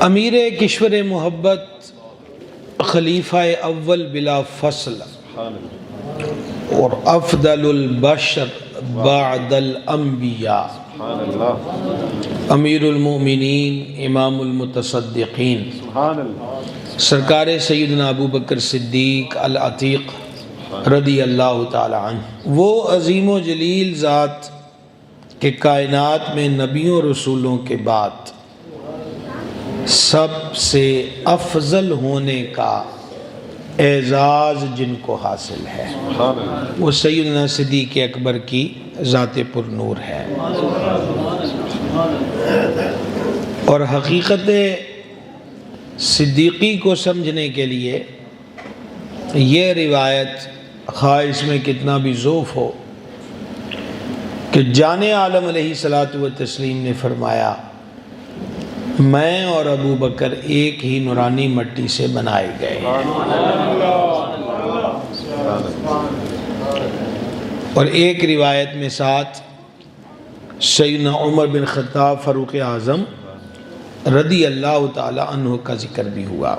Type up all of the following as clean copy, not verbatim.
امیر کشور محبت، خلیفہ اول بلا فصل اور افضل البشر بعد الانبیاء، امیر المؤمنین امام المتصدقین، سرکار سیدنا ابو بکر صدیق العتیق رضی اللہ تعالی عنہ، وہ عظیم و جلیل ذات کہ کائنات میں نبیوں رسولوں کے بعد سب سے افضل ہونے کا اعزاز جن کو حاصل ہے، وہ سیدنا صدیق اکبر کی ذات پر نور ہے۔ اور حقیقت صدیقی کو سمجھنے کے لیے یہ روایت، خواہ اس میں کتنا بھی ذوف ہو، کہ جان عالم علیہ الصلوۃ والتسلیم نے فرمایا میں اور ابو بکر ایک ہی نورانی مٹی سے بنائے گئے ہیں۔ اور ایک روایت میں ساتھ سیدنا عمر بن خطاب فاروق اعظم رضی اللہ تعالی عنہ کا ذکر بھی ہوا۔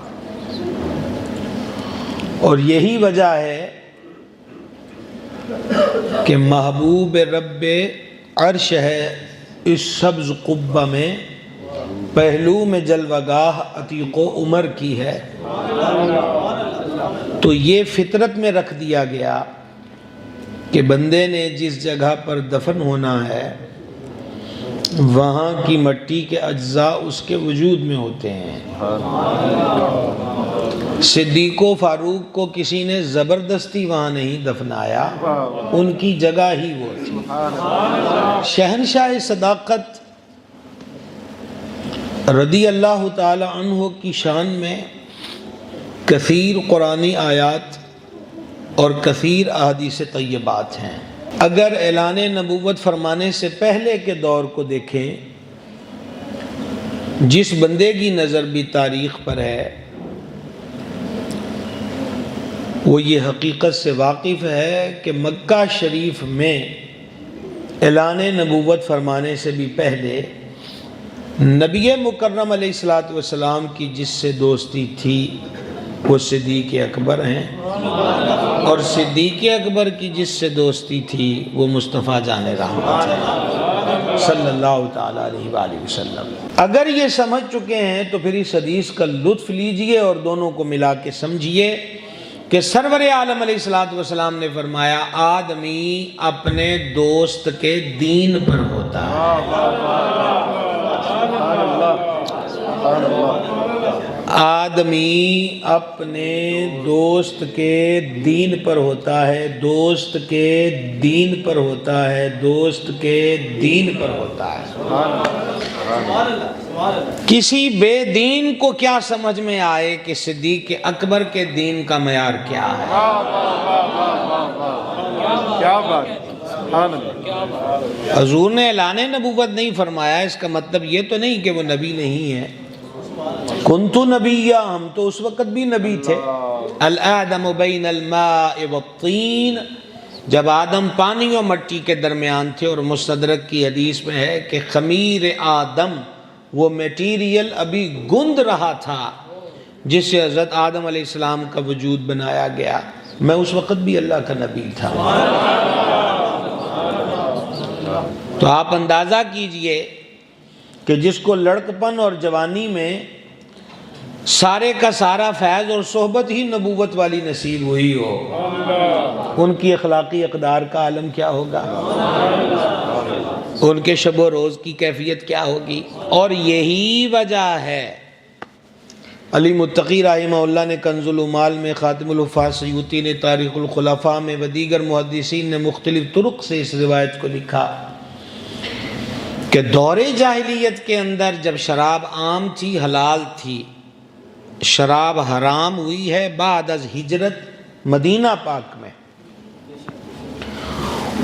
اور یہی وجہ ہے کہ محبوب رب عرش ہے اس سبز قبہ میں، پہلو میں جلوہ گاہ عتیق و عمر کی ہے، تو یہ فطرت میں رکھ دیا گیا کہ بندے نے جس جگہ پر دفن ہونا ہے وہاں کی مٹی کے اجزاء اس کے وجود میں ہوتے ہیں۔ صدیق و فاروق کو کسی نے زبردستی وہاں نہیں دفنایا، ان کی جگہ ہی وہ تھی۔ شہنشاہ صداقت رضی اللہ تعالی عنہ کی شان میں کثیر قرآنی آیات اور کثیر احادیث طیبات ہیں۔ اگر اعلان نبوت فرمانے سے پہلے کے دور کو دیکھیں، جس بندے کی نظر بھی تاریخ پر ہے وہ یہ حقیقت سے واقف ہے کہ مکہ شریف میں اعلان نبوت فرمانے سے بھی پہلے نبی مکرم علیہ السلام کی جس سے دوستی تھی وہ صدیق اکبر ہیں، اور صدیق اکبر کی جس سے دوستی تھی وہ مصطفیٰ جان رحمت ہے صلی اللہ تعالیٰ علیہ وآلہ وسلم۔ اگر یہ سمجھ چکے ہیں تو پھر اس حدیث کا لطف لیجئے اور دونوں کو ملا کے سمجھیے کہ سرور عالم علیہ السلام نے فرمایا آدمی اپنے دوست کے دین پر ہوتا ہے۔ آدمی اپنے دوست کے دین پر ہوتا ہے، دوست کے دین پر ہوتا ہے، دوست کے دین پر ہوتا ہے۔ کسی بے دین کو کیا سمجھ میں آئے کہ صدیق اکبر کے دین کا معیار کیا ہے؟ کیا بات! حضور نے اعلان نبوت نہیں فرمایا، اس کا مطلب یہ تو نہیں کہ وہ نبی نہیں ہے۔ کنتو نبیہ، ہم تو اس وقت بھی نبی تھے۔ الآدم بین الماء والطین، جب آدم پانی و مٹی کے درمیان تھے، اور مستدرک کی حدیث میں ہے کہ خمیر آدم، وہ میٹیریل ابھی گند رہا تھا جس سے حضرت آدم علیہ السلام کا وجود بنایا گیا، میں اس وقت بھی اللہ کا نبی تھا۔ تو آپ اندازہ کیجئے کہ جس کو لڑکپن اور جوانی میں سارے کا سارا فیض اور صحبت ہی نبوت والی نصیب ہوئی ہو، ان کی اخلاقی اقدار کا عالم کیا ہوگا، ان کے شب و روز کی کیفیت کیا ہوگی۔ اور یہی وجہ ہے علی متقی رحمہ اللہ نے کنز العمال میں، خاتم الحفاظ سیوطی نے تاریخ الخلفاء میں، و دیگر محدثین نے مختلف طرق سے اس روایت کو لکھا کہ دور جاہلیت کے اندر جب شراب عام تھی، حلال تھی، شراب حرام ہوئی ہے بعد از ہجرت مدینہ پاک میں،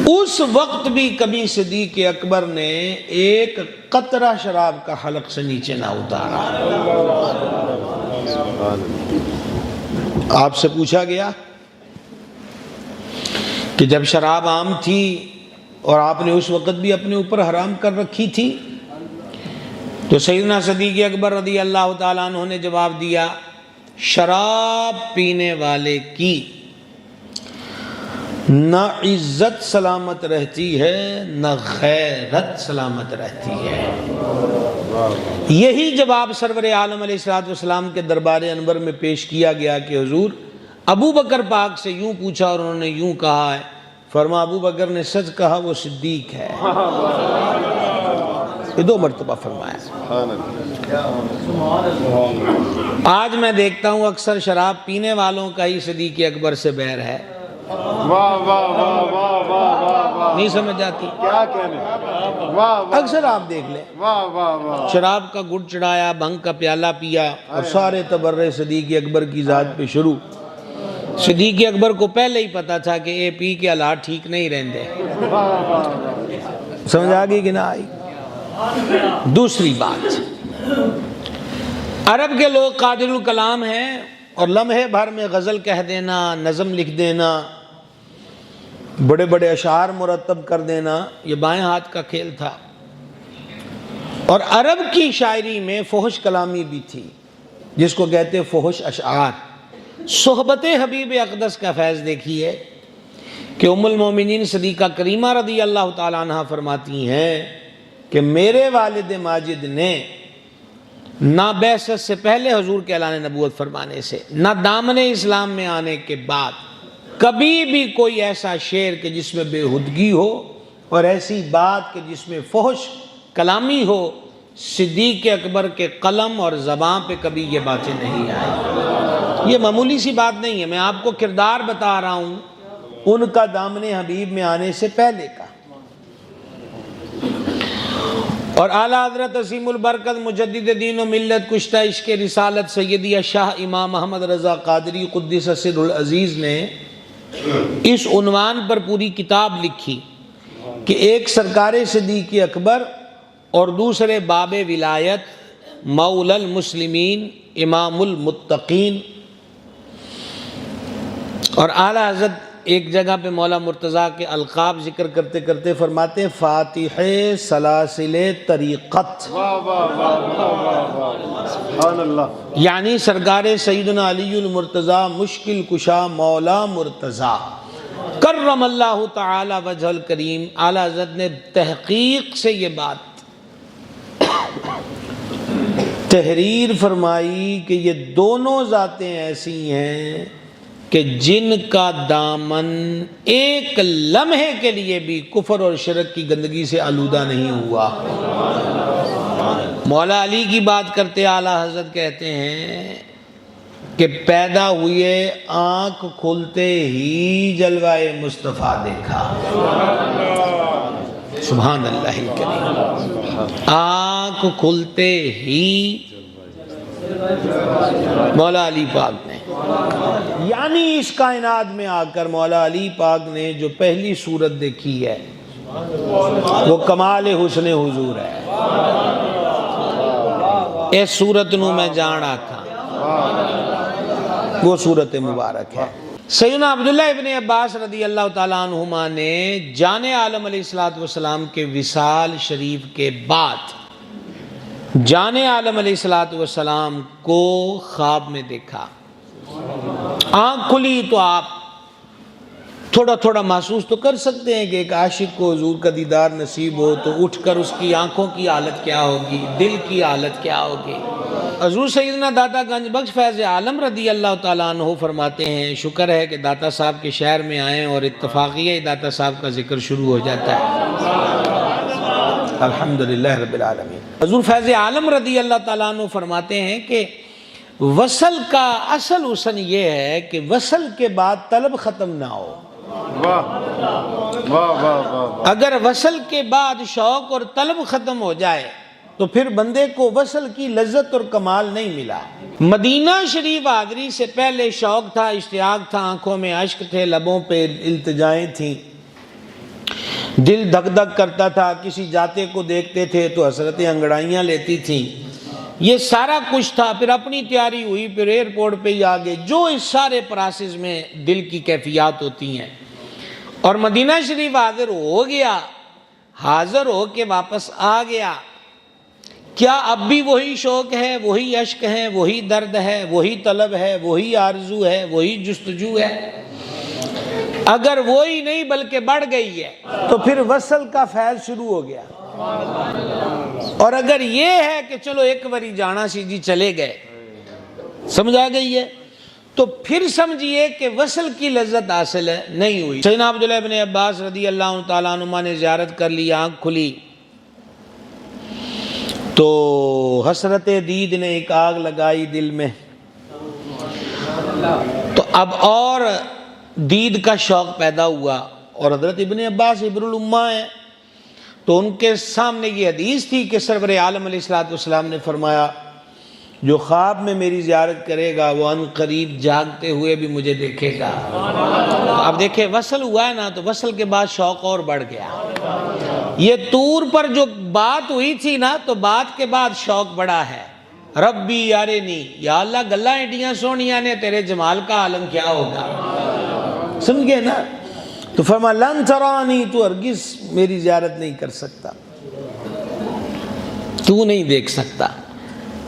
اس وقت بھی کبھی صدیق اکبر نے ایک قطرہ شراب کا حلق سے نیچے نہ اتارا۔ آپ سے پوچھا گیا کہ جب شراب عام تھی اور آپ نے اس وقت بھی اپنے اوپر حرام کر رکھی تھی، تو سیدنا صدیق اکبر رضی اللہ تعالیٰ عنہ نے جواب دیا، شراب پینے والے کی نہ عزت سلامت رہتی ہے نہ غیرت سلامت رہتی ہے۔ یہی جواب سرور عالم علیہ السلام کے دربار انور میں پیش کیا گیا کہ حضور ابو بکر پاک سے یوں پوچھا اور انہوں نے یوں کہا ہے، فرما ابو بکر نے سچ کہا، وہ صدیق ہے۔ یہ 2 مرتبہ فرمایا۔ آج میں دیکھتا ہوں اکثر شراب پینے والوں کا ہی صدیق اکبر سے بیر ہے۔ نہیں سمجھ آتی کیا کہنے، اکثر آپ دیکھ لیں، شراب کا گھٹ چڑھایا، بھنگ کا پیالہ پیا اور سارے تبرے صدیق اکبر کی ذات پہ شروع۔ صدیق اکبر کو پہلے ہی پتا تھا کہ اے پی کے حالات ٹھیک نہیں رہندے۔ سمجھ آگئی کہ نہ آئی؟ دوسری بات، عرب کے لوگ قادر الکلام ہیں اور لمحے بھر میں غزل کہہ دینا، نظم لکھ دینا، بڑے بڑے اشعار مرتب کر دینا یہ بائیں ہاتھ کا کھیل تھا۔ اور عرب کی شاعری میں فحش کلامی بھی تھی، جس کو کہتے فحش اشعار۔ صحبت حبیب اقدس کا فیض دیکھیے کہ ام المومنین صدیقہ کریمہ رضی اللہ تعالیٰ عنہ فرماتی ہیں کہ میرے والد ماجد نے نہ بعثت سے پہلے حضور کے اعلان نبوت فرمانے سے، نہ دامن اسلام میں آنے کے بعد کبھی بھی کوئی ایسا شعر کہ جس میں بےہودگی ہو اور ایسی بات کہ جس میں فحش کلامی ہو، صدیق اکبر کے قلم اور زبان پہ کبھی یہ باتیں نہیں آئی۔ یہ معمولی سی بات نہیں ہے، میں آپ کو کردار بتا رہا ہوں ان کا دامن حبیب میں آنے سے پہلے کا۔ اور اعلیٰ حضرت عظیم البرکت مجدد دین و ملت کشتہ عشق رسالت سیدی شاہ امام محمد رضا قادری قدس سر العزیز نے اس عنوان پر پوری کتاب لکھی کہ ایک سرکار صدیق اکبر اور دوسرے باب ولایت مولا المسلمین امام المتقین۔ اور اعلیٰ حضرت ایک جگہ پہ مولا مرتضیٰ کے القاب ذکر کرتے کرتے فرماتے ہیں فاتح سلاسل طریقت، سبحان اللہ، یعنی سرکار سیدنا علی المرتضیٰ مشکل کشا مولا مرتضیٰ کرم اللہ تعالی وجہ الکریم۔ اعلیٰ حضرت نے تحقیق سے یہ بات تحریر فرمائی کہ یہ دونوں ذاتیں ایسی ہیں کہ جن کا دامن ایک لمحے کے لیے بھی کفر اور شرک کی گندگی سے آلودہ نہیں ہوا۔ مولا علی کی بات کرتے اعلیٰ حضرت کہتے ہیں کہ پیدا ہوئے آنکھ کھلتے ہی جلوائے مصطفیٰ دیکھا۔ سبحان اللہ الکریم، آنکھ کھلتے ہی مولا علی پاک نے، یعنی اس کائنات میں آ کر مولا علی پاک نے جو پہلی صورت دیکھی ہے وہ کمال حسن حضور ہے۔ اس صورت نو میں جان آکھا، وہ صورت مبارک ہے۔ سیدنا عبداللہ ابن عباس رضی اللہ تعالیٰ عنہما نے جان عالم علیہ السلام کے وصال شریف کے بعد جان عالم علیہ السلام کو خواب میں دیکھا۔ آنکھ کھلی تو آپ تھوڑا تھوڑا محسوس تو کر سکتے ہیں کہ ایک عاشق کو حضور کا دیدار نصیب ہو تو اٹھ کر اس کی آنکھوں کی حالت کیا ہوگی، دل کی حالت کیا ہوگی۔ حضور سیدنا داتا گنج بخش فیض عالم رضی اللہ تعالیٰ عنہ فرماتے ہیں شکر ہے کہ داتا صاحب کے شہر میں آئیں اور اتفاقیہ داتا صاحب کا ذکر شروع ہو جاتا ہے۔ الحمدللہ رب العالمین۔ حضور فیض عالم رضی اللہ تعالیٰ عنہ فرماتے ہیں کہ وصل کا اصل حسن یہ ہے کہ وصل کے بعد طلب ختم نہ ہو۔ اگر وصل کے بعد شوق اور طلب ختم ہو جائے تو پھر بندے کو وصل کی لذت اور کمال نہیں ملا۔ مدینہ شریف حاضری سے پہلے شوق تھا، اشتیاق تھا، آنکھوں میں اشک تھے، لبوں پہ التجائیں تھیں، دل دھک دھک کرتا تھا، کسی جاتے کو دیکھتے تھے تو حسرتیں انگڑائیاں لیتی تھیں، یہ سارا کچھ تھا۔ پھر اپنی تیاری ہوئی، پھر ایئرپورٹ پہ ہی آگے جو اس سارے پراسز میں دل کی کیفیات ہوتی ہیں، اور مدینہ شریف حاضر ہو گیا، حاضر ہو کے واپس آ گیا۔ کیا اب بھی وہی شوق ہے، وہی اشک ہے، وہی درد ہے، وہی طلب ہے، وہی آرزو ہے، وہی جستجو ہے؟ اگر وہی نہیں بلکہ بڑھ گئی ہے تو پھر وصل کا فیض شروع ہو گیا۔ اور اگر یہ ہے کہ چلو ایک باری جانا سی جی چلے گئے، سمجھ آ گئی ہے، تو پھر سمجھئے کہ وصل کی لذت حاصل نہیں ہوئی۔ سیدنا عبداللہ ابن عباس رضی اللہ تعالیٰ عنہما نے زیارت کر لی، آنکھ کھلی تو حسرت دید نے ایک آگ لگائی دل میں، تو اب اور دید کا شوق پیدا ہوا۔ اور حضرت ابن عباس عبر الامہ ہیں، تو ان کے سامنے یہ حدیث تھی کہ سرور عالم علیہ السلام نے فرمایا جو خواب میں میری زیارت کرے گا وہ ان قریب جاگتے ہوئے بھی مجھے دیکھے گا۔ اب دیکھیں وصل ہوا ہے نا، تو وصل کے بعد شوق اور بڑھ گیا۔ یہ طور پر جو بات ہوئی تھی نا، تو بات کے بعد شوق بڑا ہے۔ ربی یارنی، یا اللہ گلہ ایڈیاں سونیاں نے، تیرے جمال کا عالم کیا ہوگا؟ سمجھ گئے نا؟ تو فرما لن ترانی، تو ہرگز میری زیارت نہیں کر سکتا، تو نہیں دیکھ سکتا،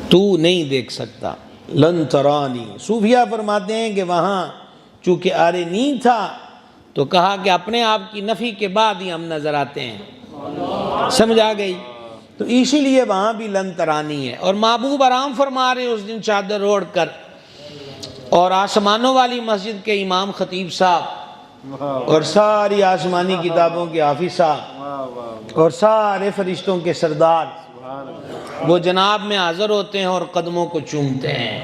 تو نہیں دیکھ سکتا، لن ترانی۔ صوفیہ فرماتے ہیں کہ وہاں چونکہ آرنی تھا تو کہا کہ اپنے آپ کی نفی کے بعد ہی ہم نظر آتے ہیں، سمجھ آ گئی؟ تو اسی لیے وہاں بھی لن ترانی ہے۔ اور محبوب آرام فرما رہے اس دن چادر اوڑھ کر، اور آسمانوں والی مسجد کے امام خطیب صاحب اور ساری آسمانی کتابوں کے حافظ صاحب اور سارے فرشتوں کے سردار وہ جناب میں حاضر ہوتے ہیں اور قدموں کو چومتے ہیں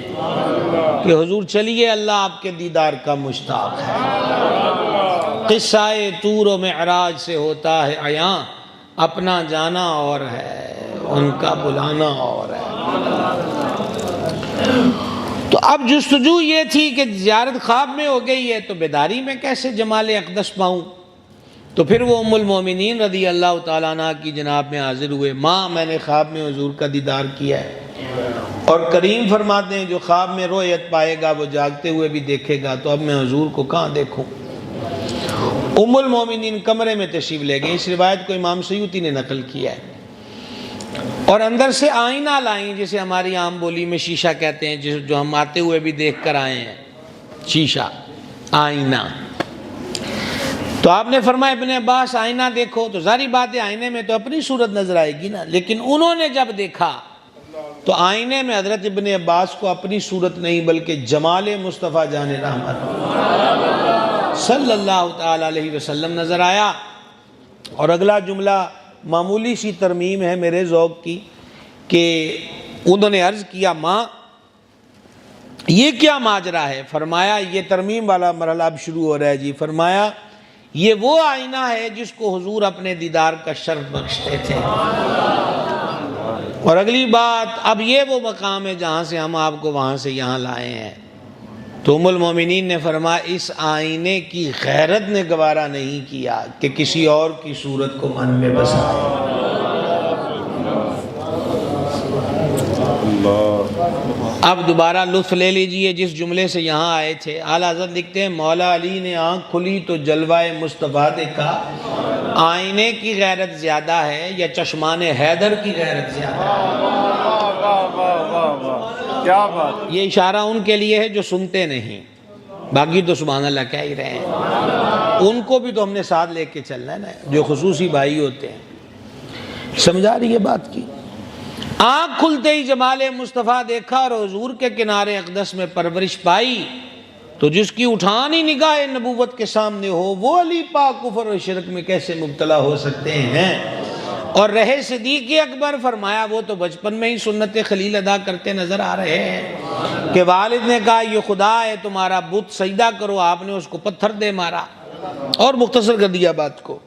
کہ حضور چلیے، اللہ آپ کے دیدار کا مشتاق ہے۔ قصہ طور و معراج سے ہوتا ہے عیاں، اپنا جانا اور ہے ان کا بلانا اور ہے۔ تو اب جستجو یہ تھی کہ زیارت خواب میں ہو گئی ہے تو بیداری میں کیسے جمال اقدس پاؤں؟ تو پھر وہ ام المومنین رضی اللہ تعالیٰ عنہ کی جناب میں حاضر ہوئے، ماں میں نے خواب میں حضور کا دیدار کیا ہے، اور کریم فرماتے ہیں جو خواب میں رؤیت پائے گا وہ جاگتے ہوئے بھی دیکھے گا، تو اب میں حضور کو کہاں دیکھوں؟ ام المومنین کمرے میں تشریف لے گئے۔ اس روایت کو امام سیوطی نے نقل کیا ہے، اور اندر سے آئینہ لائیں، جسے ہماری عام بولی میں شیشہ کہتے ہیں، جو ہم آتے ہوئے بھی دیکھ کر آئے ہیں، شیشہ، آئینہ۔ تو آپ نے فرمایا ابن عباس آئینہ دیکھو، تو ظاہری بات ہے آئینے میں تو اپنی صورت نظر آئے گی نا، لیکن انہوں نے جب دیکھا تو آئینے میں حضرت ابن عباس کو اپنی صورت نہیں بلکہ جمال مصطفیٰ جان رحمت صلی اللہ تعالیٰ علیہ وسلم نظر آیا۔ اور اگلا جملہ معمولی سی ترمیم ہے میرے ذوق کی، کہ انہوں نے عرض کیا ماں یہ کیا ماجرا ہے؟ فرمایا یہ ترمیم والا مرحلہ اب شروع ہو رہا ہے جی۔ فرمایا یہ وہ آئینہ ہے جس کو حضور اپنے دیدار کا شرف بخشتے تھے، اور اگلی بات اب یہ وہ مقام ہے جہاں سے ہم آپ کو وہاں سے یہاں لائے ہیں۔ تو ام المومنین نے فرمایا اس آئینے کی غیرت نے گوارا نہیں کیا کہ کسی اور کی صورت کو من میں بسائے۔ اب دوبارہ لطف لے لیجئے جس جملے سے یہاں آئے تھے۔ اعلیٰ حضرت لکھتے ہیں مولا علی نے آنکھ کھلی تو جلوہ مصطفیٰ دیکھا، آئینے کی غیرت زیادہ ہے یا چشمان حیدر کی غیرت زیادہ ہے؟ کیا بات! یہ اشارہ ان کے لیے ہے جو سنتے نہیں، باقی تو سبحان اللہ کہہ ہی رہے ہیں، ان کو بھی تو ہم نے ساتھ لے کے چلنا ہے نا، جو خصوصی بھائی ہوتے ہیں۔ سمجھا رہی ہے بات کی؟ آنکھ کھلتے ہی جمال مصطفیٰ دیکھا اور حضور کے کنارے اقدس میں پرورش پائی، تو جس کی اٹھانی نگاہ نبوت کے سامنے ہو وہ علی پاک کفر و شرک میں کیسے مبتلا ہو سکتے ہیں؟ اور رہے صدیق اکبر، فرمایا وہ تو بچپن میں ہی سنت خلیل ادا کرتے نظر آ رہے ہیں کہ والد نے کہا یہ خدا ہے تمہارا بت سجدہ کرو، آپ نے اس کو پتھر دے مارا اور مختصر کر دیا بات کو۔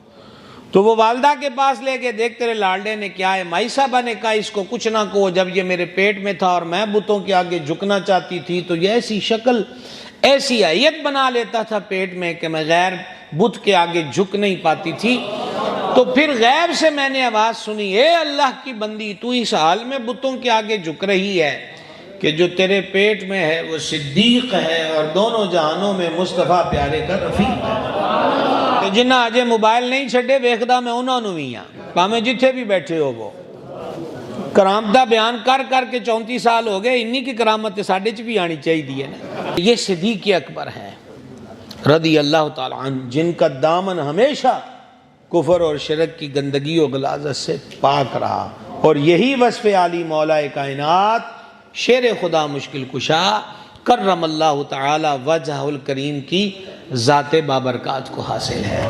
تو وہ والدہ کے پاس لے کے دیکھ تیرے لاڈلے نے کیا ہے؟ مائی صاحبہ نے کہا اس کو کچھ نہ کہو، جب یہ میرے پیٹ میں تھا اور میں بتوں کے آگے جھکنا چاہتی تھی تو یہ ایسی شکل ایسی آیت بنا لیتا تھا پیٹ میں کہ میں غیر بت کے آگے جھک نہیں پاتی تھی۔ تو پھر غیب سے میں نے آواز سنی، اے اللہ کی بندی تو اس حال میں بتوں کے آگے جھک رہی ہے کہ جو تیرے پیٹ میں ہے وہ صدیق ہے اور دونوں جہانوں میں مصطفیٰ پیارے کا رفیق ہے۔ تو جنہ آجے موبائل نہیں چھڑے ویکھدا میں انہوں نے بھی ہاں، پامیں جتھے بھی بیٹھے ہو وہ کرامتہ بیان کر کر کے 34 سال ہو گئے، انہی کی کرامت ساڈے چ بھی آنی چاہیے نا۔ یہ صدیق اکبر ہیں رضی اللہ تعالی عنہ، جن کا دامن ہمیشہ کفر اور شرک کی گندگی و غلاظت سے پاک رہا، اور یہی وصف عالی مولا کائنات شیر خدا مشکل کشا کرم اللہ تعالی وجہ الکریم کی ذات بابرکات کو حاصل ہے۔